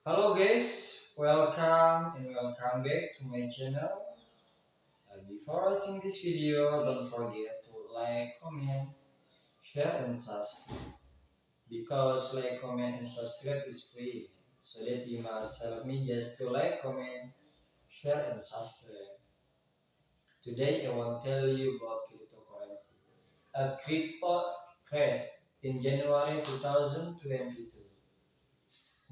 Hello guys, welcome back to my channel. Before watching this video, don't forget to like, comment, share and subscribe because like, comment and subscribe is free. So that you must help me just to like, comment, share and subscribe. Today I want to tell you about cryptocurrency. A crypto crash in January 2022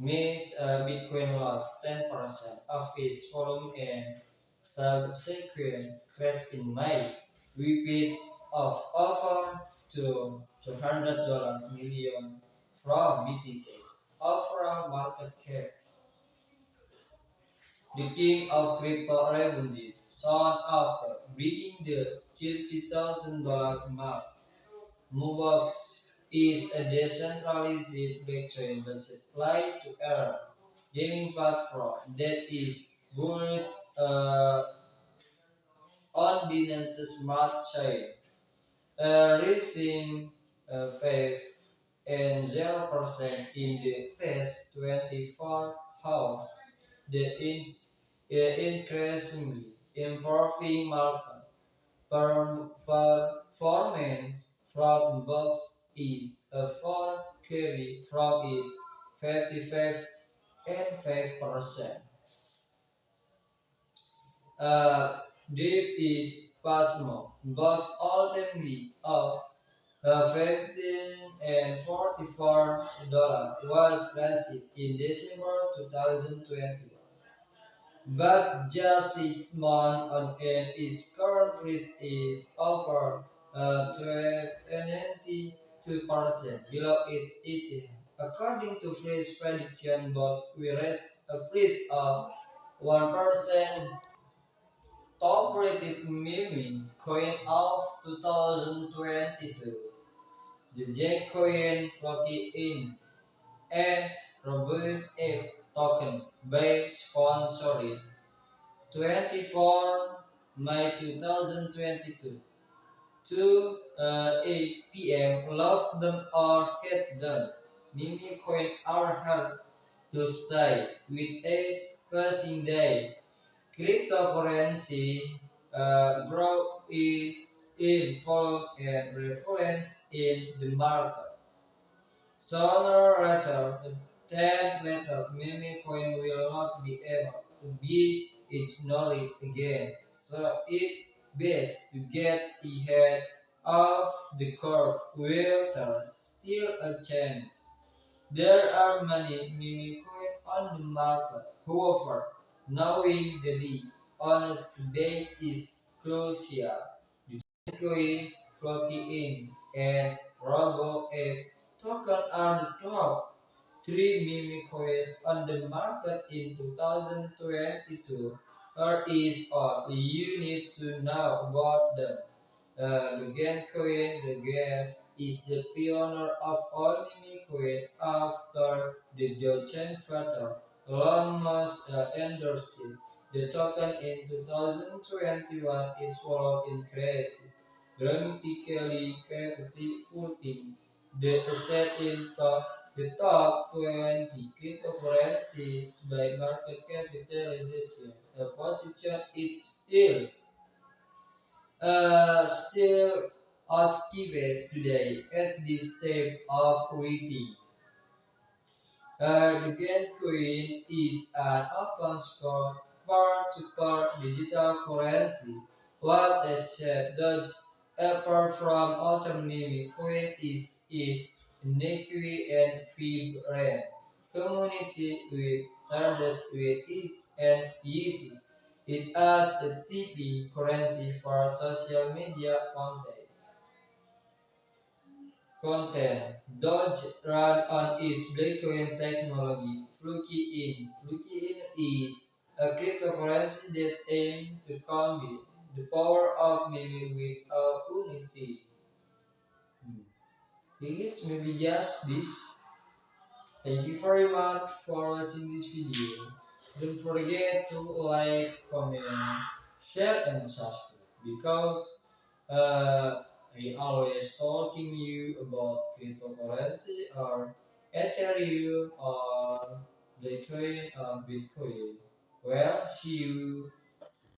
made Bitcoin lost 10% of its volume and subsequent crash in May, with of over to $200 million from BTC's overall market cap. The king of crypto Robinhood soon after breaking the $30,000 mark. Movex is a decentralized blockchain-based play-to-earn gaming platform that is built uh, on Binance's smart chain, reaching 5 and 0% in the past 24 hours. The increasingly improving market performance from Box is a fall carry from its 55.5%. Deep is Pasmo, Box ultimately up 15 and $44 was granted in December 2021. But just 6 months on end, its current price is over 92% below its ETH. According to Freeze prediction box, we reached a price of 1% top rated meme coin of 2022. The J coin Flocky in and Robinhood token by sponsored 24 May 2022 to 8 p.m. Love them or hate them. Meme coin are held to stay with each passing day. Cryptocurrency grow its influence and reference in the market. Sooner or later, meme coin will not be able to be ignored again. So it best to get ahead of the curve while there's still a chance. There are many meme coins on the market. However, knowing the honest debate is crucial. Bitcoin, Floating and Robo Ape token are the top three meme coins on the market in 2022. Or is all you need to know about them. The game is the pioneer of all meme coin after the Georgian father Elon Musk endorsed the token in 2021. Its volume increased dramatically, catapulting the asset into the top 20 cryptocurrencies by market capitalization, a position it still occupies today at this stage of reading. The Bitcoin is an open source peer-to-peer digital currency. What a set does apart from autonomy, coin is a unique and vibrant community with traders with it and uses it as a tipping currency for social media content. Dodge run on its Bitcoin technology. Fluky is a cryptocurrency that aims to combine the power of meme with unity. Yes, maybe just this. Thank you very much for watching this video. Don't forget to like, comment, share, and subscribe because I always talking you about cryptocurrency or Ethereum or Bitcoin. Well, see you.